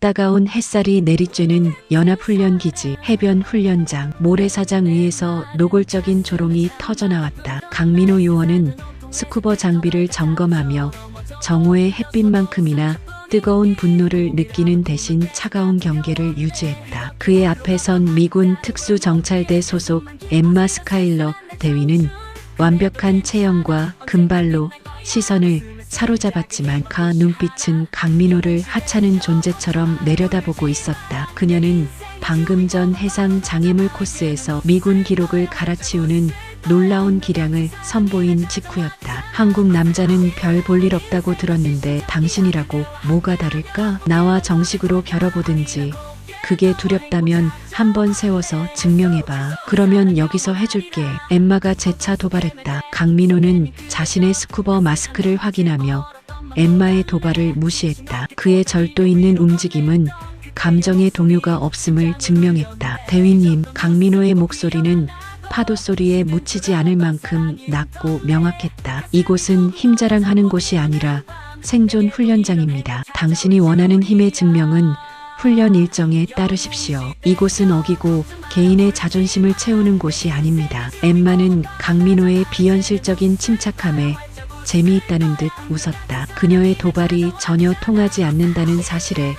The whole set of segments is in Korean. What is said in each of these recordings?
따가운 햇살이 내리쬐는 연합훈련기지 해변 훈련장 모래사장 위에서 노골적인 조롱이 터져나왔다. 강민호 요원은 스쿠버 장비를 점검하며 정오의 햇빛만큼이나 뜨거운 분노를 느끼는 대신 차가운 경계를 유지했다. 그의 앞에 선 미군 특수정찰대 소속 엠마 스카일러 대위는 완벽한 체형과 금발로 시선을 사로잡았지만 그 눈빛은 강민호를 하찮은 존재처럼 내려다보고 있었다. 그녀는 방금 전 해상 장애물 코스에서 미군 기록을 갈아치우는 놀라운 기량을 선보인 직후였다. 한국 남자는 별 볼 일 없다고 들었는데 당신이라고 뭐가 다를까? 나와 정식으로 겨뤄보든지. 그게 두렵다면 한번 세워서 증명해봐. 그러면 여기서 해줄게. 엠마가 재차 도발했다. 강민호는 자신의 스쿠버 마스크를 확인하며 엠마의 도발을 무시했다. 그의 절도 있는 움직임은 감정의 동요가 없음을 증명했다. 대위님, 강민호의 목소리는 파도 소리에 묻히지 않을 만큼 낮고 명확했다. 이곳은 힘자랑하는 곳이 아니라 생존 훈련장입니다. 당신이 원하는 힘의 증명은 훈련 일정에 따르십시오. 이곳은 어기고 개인의 자존심을 채우는 곳이 아닙니다. 엠마는 강민호의 비현실적인 침착함에 재미있다는 듯 웃었다. 그녀의 도발이 전혀 통하지 않는다는 사실에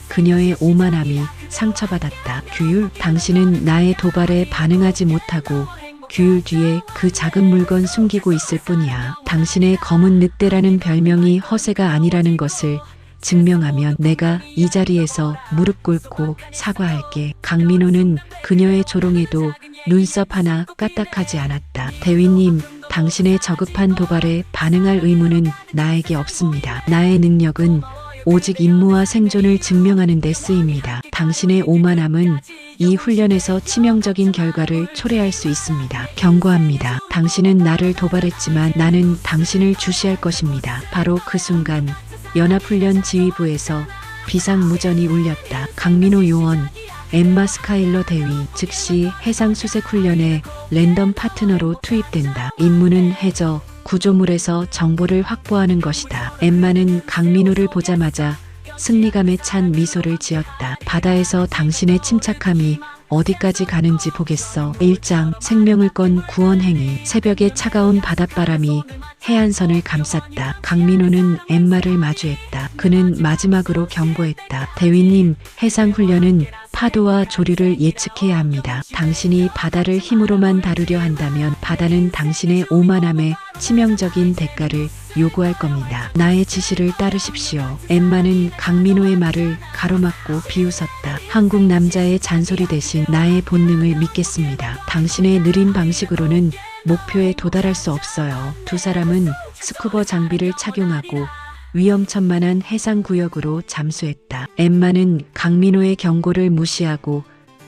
그녀의 오만함이 상처받았다. 규율, 당신은 나의 도발에 반응하지 못하고 규율 뒤에 그 작은 물건 숨기고 있을 뿐이야. 당신의 검은 늑대라는 별명이 허세가 아니라는 것을 증명하면 내가 이 자리에서 무릎 꿇고 사과할게. 강민호는 그녀의 조롱에도 눈썹 하나 까딱하지 않았다. 대위님, 당신의 저급한 도발에 반응할 의무는 나에게 없습니다. 나의 능력은 오직 임무와 생존을 증명하는 데 쓰입니다. 당신의 오만함은 이 훈련에서 치명적인 결과를 초래할 수 있습니다. 경고합니다. 당신은 나를 도발했지만 나는 당신을 주시할 것입니다. 바로 그 순간 연합훈련 지휘부에서 비상무전이 울렸다. 강민호 요원, 엠마 스카일러 대위 즉시 해상수색훈련에 랜덤 파트너로 투입된다. 임무는 해저 구조물에서 정보를 확보하는 것이다. 엠마는 강민호를 보자마자 승리감에 찬 미소를 지었다. 바다에서 당신의 침착함이 어디까지 가는지 보겠어. 1장 생명을 건 구원행위. 새벽의 차가운 바닷바람이 해안선을 감쌌다. 강민호는 엠마를 마주했다. 그는 마지막으로 경고했다. 대위님, 해상훈련은 파도와 조류를 예측해야 합니다. 당신이 바다를 힘으로만 다루려 한다면 바다는 당신의 오만함에 치명적인 대가를 요구할 겁니다. 나의 지시를 따르십시오. 엠마는 강민호의 말을 가로막고 비웃었다. 한국 남자의 잔소리 대신 나의 본능을 믿겠습니다. 당신의 느린 방식으로는 목표에 도달할 수 없어요. 두 사람은 스쿠버 장비를 착용하고 위험천만한 해상구역으로 잠수했다. 엠마는 강민호의 경고를 무시하고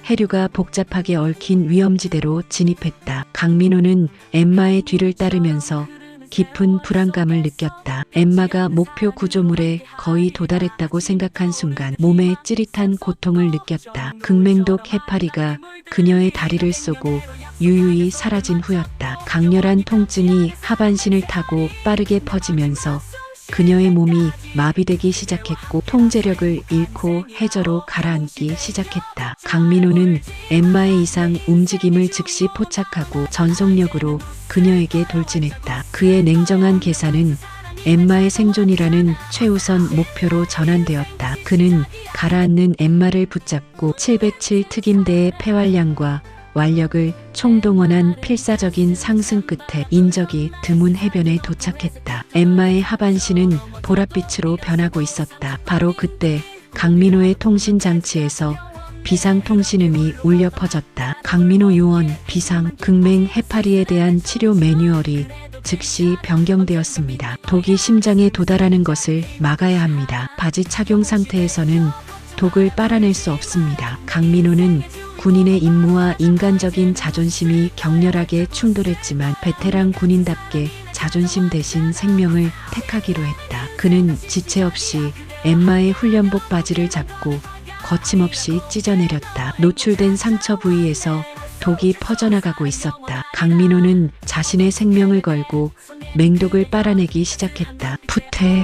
해류가 복잡하게 얽힌 위험지대로 진입했다. 강민호는 엠마의 뒤를 따르면서 깊은 불안감을 느꼈다. 엠마가 목표 구조물에 거의 도달했다고 생각한 순간 몸에 찌릿한 고통을 느꼈다. 극맹독 해파리가 그녀의 다리를 쏘고 유유히 사라진 후였다. 강렬한 통증이 하반신을 타고 빠르게 퍼지면서 그녀의 몸이 마비되기 시작했고 통제력을 잃고 해저로 가라앉기 시작했다. 강민호는 엠마의 이상 움직임을 즉시 포착하고 전속력으로 그녀에게 돌진했다. 그의 냉정한 계산은 엠마의 생존이라는 최우선 목표로 전환되었다. 그는 가라앉는 엠마를 붙잡고 707 특임대의 폐활량과 완력을 총동원한 필사적인 상승 끝에 인적이 드문 해변에 도착했다. 엠마의 하반신은 보랏빛으로 변하고 있었다. 바로 그때 강민호의 통신장치에서 비상통신음이 울려 퍼졌다. 강민호 요원, 비상, 극맹 해파리에 대한 치료 매뉴얼이 즉시 변경되었습니다. 독이 심장에 도달하는 것을 막아야 합니다. 바지 착용 상태에서는 독을 빨아낼 수 없습니다. 강민호는 군인의 임무와 인간적인 자존심이 격렬하게 충돌했지만 베테랑 군인답게 자존심 대신 생명을 택하기로 했다. 그는 지체 없이 엠마의 훈련복 바지를 잡고 거침없이 찢어내렸다. 노출된 상처 부위에서 독이 퍼져나가고 있었다. 강민호는 자신의 생명을 걸고 맹독을 빨아내기 시작했다. 푸테.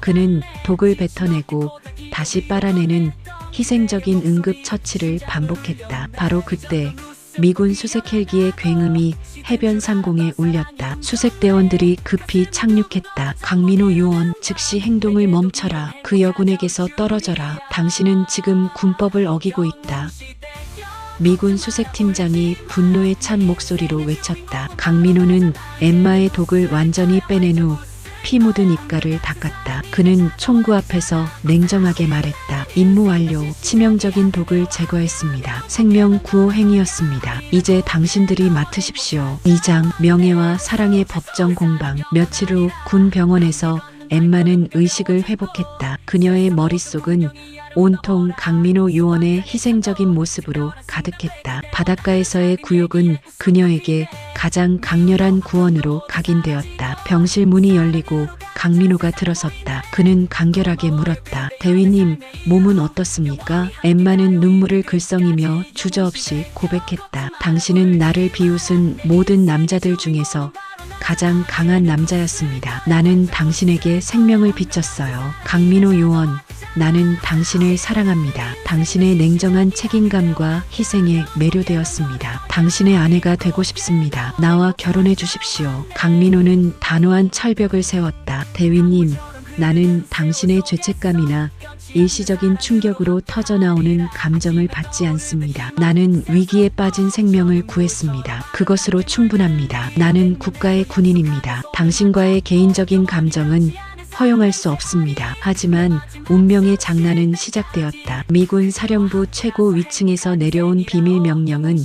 그는 독을 뱉어내고 다시 빨아내는 희생적인 응급처치를 반복했다. 바로 그때 미군 수색 헬기의 굉음이 해변 상공에 울렸다. 수색대원들이 급히 착륙했다. 강민호 요원, 즉시 행동을 멈춰라. 그 여군에게서 떨어져라. 당신은 지금 군법을 어기고 있다. 미군 수색팀장이 분노에 찬 목소리로 외쳤다. 강민호는 엠마의 독을 완전히 빼낸 후 피 묻은 입가를 닦았다. 그는 총구 앞에서 냉정하게 말했다. 임무 완료. 치명적인 독을 제거했습니다. 생명 구호 행위였습니다. 이제 당신들이 맡으십시오. 2장 명예와 사랑의 법정 공방. 며칠 후 군 병원에서 엠마는 의식을 회복했다. 그녀의 머릿속은 온통 강민호 요원의 희생적인 모습으로 가득했다. 바닷가에서의 구욕은 그녀에게 가장 강렬한 구원으로 각인되었다. 병실 문이 열리고 강민호가 들어섰다. 그는 간결하게 물었다. 대위님, 몸은 어떻습니까? 엠마는 눈물을 글썽이며 주저없이 고백했다. 당신은 나를 비웃은 모든 남자들 중에서 가장 강한 남자였습니다. 나는 당신에게 생명을 바쳤어요. 강민호 요원, 나는 당신을 사랑합니다. 당신의 냉정한 책임감과 희생에 매료되었습니다. 당신의 아내가 되고 싶습니다. 나와 결혼해 주십시오. 강민호는 단호한 철벽을 세웠다. 대위님, 나는 당신의 죄책감이나 일시적인 충격으로 터져나오는 감정을 받지 않습니다. 나는 위기에 빠진 생명을 구했습니다. 그것으로 충분합니다. 나는 국가의 군인입니다. 당신과의 개인적인 감정은 허용할 수 없습니다. 하지만 운명의 장난은 시작되었다. 미군 사령부 최고 위층에서 내려온 비밀 명령은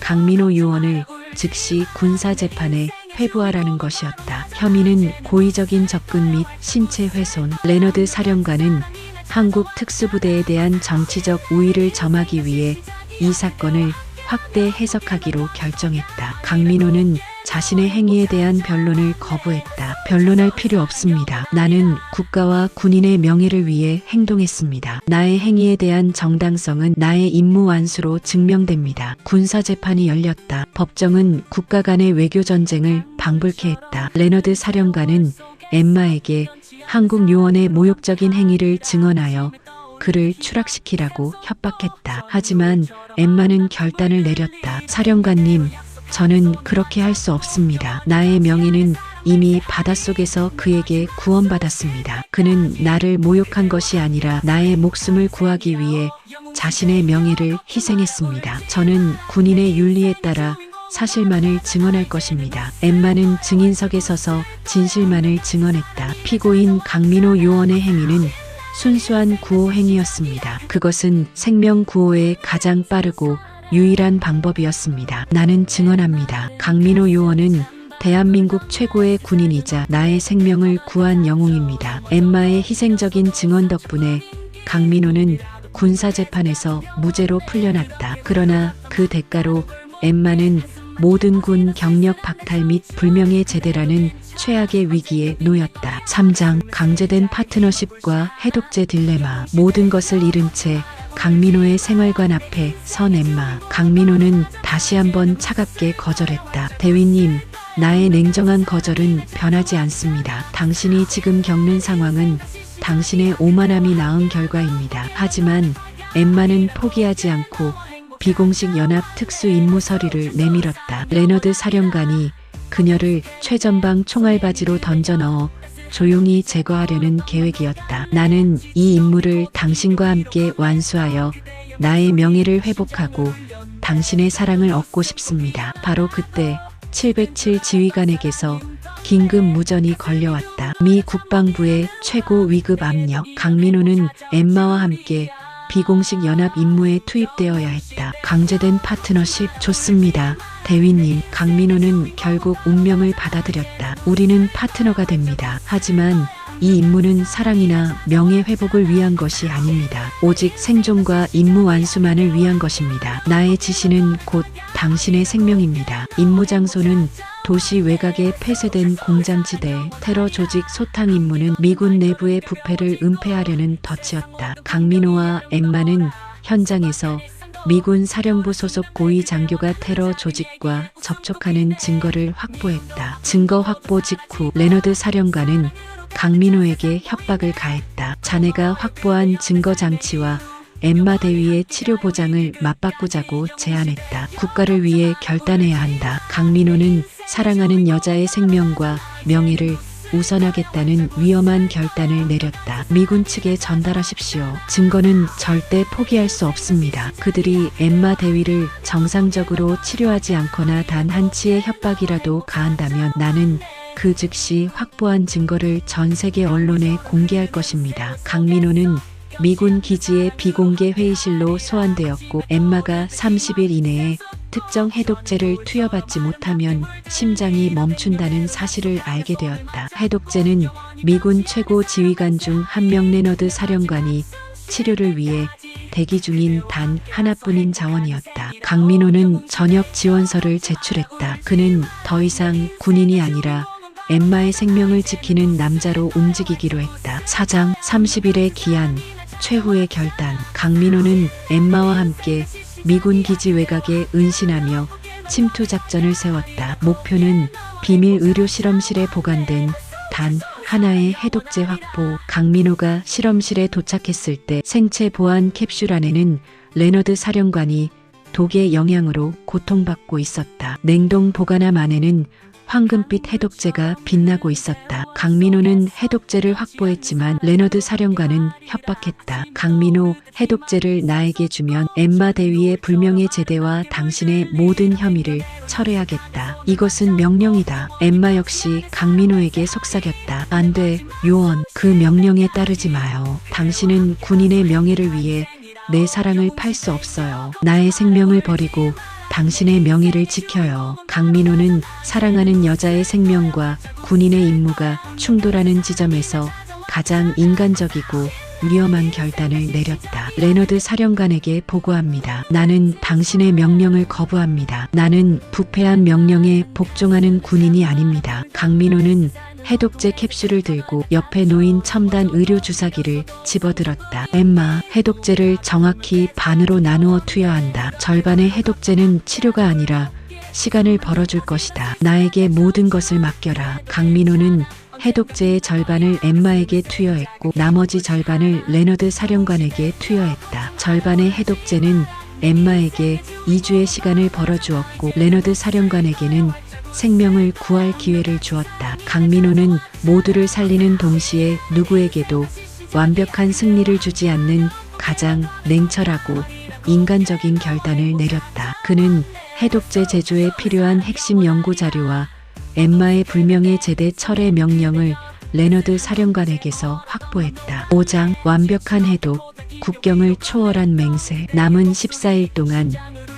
강민호 요원을 즉시 군사재판에 회부하라는 것이었다. 혐의는 고의적인 접근 및 신체 훼손. 레너드 사령관은 한국 특수부대에 대한 정치적 우위를 점하기 위해 이 사건을 확대 해석하기로 결정했다. 강민호는 자신의 행위에 대한 변론을 거부했다. 변론할 필요 없습니다. 나는 국가와 군인의 명예를 위해 행동했습니다. 나의 행위에 대한 정당성은 나의 임무 완수로 증명됩니다. 군사재판이 열렸다. 법정은 국가 간의 외교전쟁을 방불케 했다. 레너드 사령관은 엠마에게 한국 요원의 모욕적인 행위를 증언하여 그를 추락시키라고 협박했다. 하지만 엠마는 결단을 내렸다. 사령관님, 저는 그렇게 할 수 없습니다. 나의 명예는 이미 바닷속에서 그에게 구원받았습니다. 그는 나를 모욕한 것이 아니라 나의 목숨을 구하기 위해 자신의 명예를 희생했습니다. 저는 군인의 윤리에 따라 사실만을 증언할 것입니다. 엠마는 증인석에 서서 진실만을 증언했다. 피고인 강민호 요원의 행위는 순수한 구호 행위였습니다. 그것은 생명 구호의 가장 빠르고 유일한 방법이었습니다. 나는 증언합니다. 강민호 요원은 대한민국 최고의 군인이자 나의 생명을 구한 영웅입니다. 엠마의 희생적인 증언 덕분에 강민호는 군사재판에서 무죄로 풀려났다. 그러나 그 대가로 엠마는 모든 군 경력 박탈 및 불명예 제대라는 최악의 위기에 놓였다. 3장 강제된 파트너십과 해독제 딜레마. 모든 것을 잃은 채 강민호의 생활관 앞에 선 엠마. 강민호는 다시 한번 차갑게 거절했다. 대위님, 나의 냉정한 거절은 변하지 않습니다. 당신이 지금 겪는 상황은 당신의 오만함이 낳은 결과입니다. 하지만 엠마는 포기하지 않고 비공식 연합 특수 임무 서류를 내밀었다. 레너드 사령관이 그녀를 최전방 총알바지로 던져 넣어 조용히 제거하려는 계획이었다. 나는 이 임무를 당신과 함께 완수하여 나의 명예를 회복하고 당신의 사랑을 얻고 싶습니다. 바로 그때 707 지휘관에게서 긴급 무전이 걸려왔다. 미 국방부의 최고 위급 압력. 강민호는 엠마와 함께 비공식 연합 임무에 투입되어야 했다. 강제된 파트너십 좋습니다. 대위님, 강민호는 결국 운명을 받아들였다. 우리는 파트너가 됩니다. 하지만 이 임무는 사랑이나 명예 회복을 위한 것이 아닙니다. 오직 생존과 임무 완수만을 위한 것입니다. 나의 지시는 곧 당신의 생명입니다. 임무 장소는 도시 외곽의 폐쇄된 공장지대. 테러 조직 소탕 임무는 미군 내부의 부패를 은폐하려는 덫이었다. 강민호와 엠마는 현장에서 미군 사령부 소속 고위 장교가 테러 조직과 접촉하는 증거를 확보했다. 증거 확보 직후 레너드 사령관은 강민호에게 협박을 가했다. 자네가 확보한 증거 장치와 엠마 대위의 치료 보장을 맞바꾸자고 제안했다. 국가를 위해 결단해야 한다. 강민호는 사랑하는 여자의 생명과 명예를 우선하겠다는 위험한 결단을 내렸다. 미군 측에 전달하십시오. 증거는 절대 포기할 수 없습니다. 그들이 엠마 대위를 정상적으로 치료하지 않거나 단 한치의 협박이라도 가한다면 나는 그 즉시 확보한 증거를 전 세계 언론에 공개할 것입니다. 강민호는 미군 기지의 비공개 회의실로 소환되었고 엠마가 30일 이내에 특정 해독제를 투여받지 못하면 심장이 멈춘다는 사실을 알게 되었다. 해독제는 미군 최고 지휘관 중 한 명 레너드 사령관이 치료를 위해 대기 중인 단 하나뿐인 자원이었다. 강민호는 전역 지원서를 제출했다. 그는 더 이상 군인이 아니라 엠마의 생명을 지키는 남자로 움직이기로 했다. 사장 30일의 기한 최후의 결단. 강민호는 엠마와 함께 미군 기지 외곽에 은신하며 침투 작전을 세웠다. 목표는 비밀 의료 실험실에 보관된 단 하나의 해독제 확보. 강민호가 실험실에 도착했을 때 생체 보안 캡슐 안에는 레너드 사령관이 독의 영향으로 고통받고 있었다. 냉동 보관함 안에는 황금빛 해독제가 빛나고 있었다. 강민호는 해독제를 확보했지만 레너드 사령관은 협박했다. 강민호, 해독제를 나에게 주면 엠마 대위의 불명예 제대와 당신의 모든 혐의를 철회하겠다. 이것은 명령이다. 엠마 역시 강민호에게 속삭였다. 안 돼, 요원. 그 명령에 따르지 마요. 당신은 군인의 명예를 위해 내 사랑을 팔 수 없어요. 나의 생명을 버리고 당신의 명예를 지켜요. 강민호는 사랑하는 여자의 생명과 군인의 임무가 충돌하는 지점에서 가장 인간적이고 위험한 결단을 내렸다. 레너드 사령관에게 보고합니다. 나는 당신의 명령을 거부합니다. 나는 부패한 명령에 복종하는 군인이 아닙니다. 강민호는 해독제 캡슐을 들고 옆에 놓인 첨단 의료 주사기를 집어들었다. 엠마, 해독제를 정확히 반으로 나누어 투여한다. 절반의 해독제는 치료가 아니라 시간을 벌어줄 것이다. 나에게 모든 것을 맡겨라. 강민호는 해독제의 절반을 엠마에게 투여했고 나머지 절반을 레너드 사령관에게 투여했다. 절반의 해독제는 엠마에게 2주의 시간을 벌어주었고 레너드 사령관에게는 생명을 구할 기회를 주었다. 강민호는 모두를 살리는 동시에 누구에게도 완벽한 승리를 주지 않는 가장 냉철하고 인간적인 결단을 내렸다. 그는 해독제 제조에 필요한 핵심 연구 자료와 엠마의 불명예 제대 철회 명령을 레너드 사령관에게서 확보했다. 5장 완벽한 해독, 국경을 초월한 맹세. 남은 14일 동안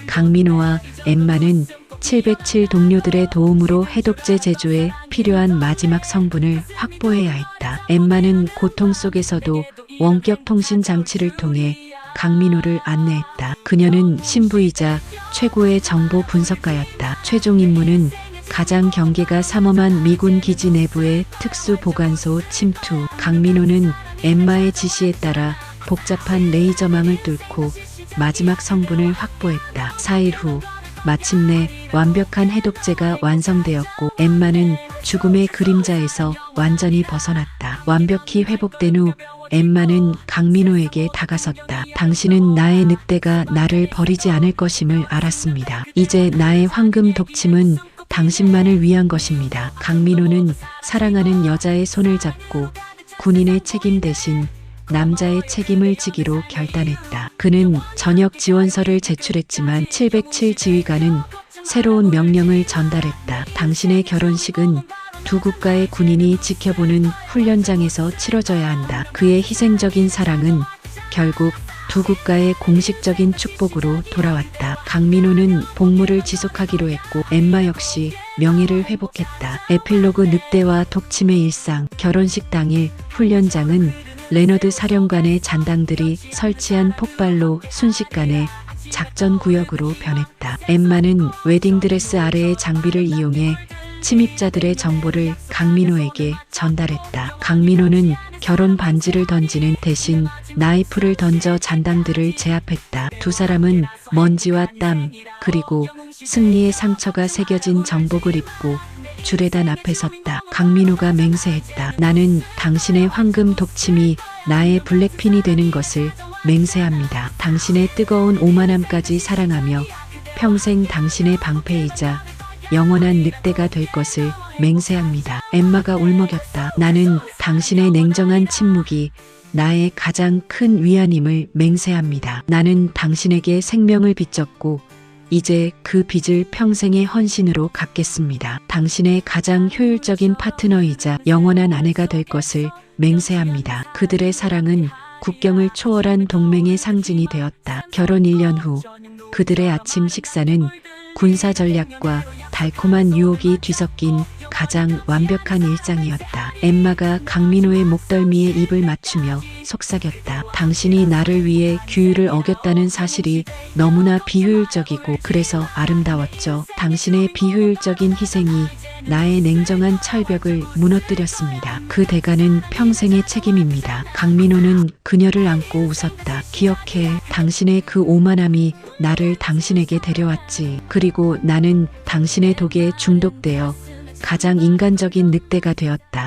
강민호와 엠마는 707 동료들의 도움으로 해독제 제조에 필요한 마지막 성분을 확보해야 했다. 엠마는 고통 속에서도 원격 통신 장치를 통해 강민호를 안내했다. 그녀는 신부이자 최고의 정보 분석가였다. 최종 임무는 가장 경계가 삼엄한 미군 기지 내부의 특수 보관소 침투. 강민호는 엠마의 지시에 따라 복잡한 레이저망을 뚫고 마지막 성분을 확보했다. 4일 후 마침내 완벽한 해독제가 완성되었고 엠마는 죽음의 그림자에서 완전히 벗어났다. 완벽히 회복된 후 엠마는 강민호에게 다가섰다. 당신은 나의 늑대가 나를 버리지 않을 것임을 알았습니다. 이제 나의 황금 독침은 당신만을 위한 것입니다. 강민호는 사랑하는 여자의 손을 잡고 군인의 책임 대신 남자의 책임을 지기로 결단했다. 그는 전역 지원서를 제출했지만 707 지휘관은 새로운 명령을 전달했다. 당신의 결혼식은 두 국가의 군인이 지켜보는 훈련장에서 치러져야 한다. 그의 희생적인 사랑은 결국 두 국가의 공식적인 축복으로 돌아왔다. 강민호는 복무를 지속하기로 했고 엠마 역시 명예를 회복했다. 에필로그 늑대와 독침의 일상. 결혼식 당일 훈련장은 레너드 사령관의 잔당들이 설치한 폭발로 순식간에 작전 구역으로 변했다. 엠마는 웨딩드레스 아래의 장비를 이용해 침입자들의 정보를 강민호에게 전달했다. 강민호는 결혼 반지를 던지는 대신 나이프를 던져 잔당들을 제압했다. 두 사람은 먼지와 땀 그리고 승리의 상처가 새겨진 정복을 입고 주례단 앞에 섰다. 강민호가 맹세했다. 나는 당신의 황금 독침이 나의 블랙핀이 되는 것을 맹세합니다. 당신의 뜨거운 오만함까지 사랑하며 평생 당신의 방패이자 영원한 늑대가 될 것을 맹세합니다. 엠마가 울먹였다. 나는 당신의 냉정한 침묵이 나의 가장 큰 위안임을 맹세합니다. 나는 당신에게 생명을 빚졌고 이제 그 빚을 평생의 헌신으로 갚겠습니다. 당신의 가장 효율적인 파트너이자 영원한 아내가 될 것을 맹세합니다. 그들의 사랑은 국경을 초월한 동맹의 상징이 되었다. 결혼 1년 후 그들의 아침 식사는 군사 전략과 달콤한 유혹이 뒤섞인 가장 완벽한 일상이었다. 엠마가 강민호의 목덜미에 입을 맞추며 속삭였다. 당신이 나를 위해 규율을 어겼다는 사실이 너무나 비효율적이고 그래서 아름다웠죠. 당신의 비효율적인 희생이 나의 냉정한 철벽을 무너뜨렸습니다. 그 대가는 평생의 책임입니다. 강민호는 그녀를 안고 웃었다. 기억해. 당신의 그 오만함이 나를 당신에게 데려왔지. 그리고 나는 당신의 독에 중독되어 가장 인간적인 늑대가 되었다.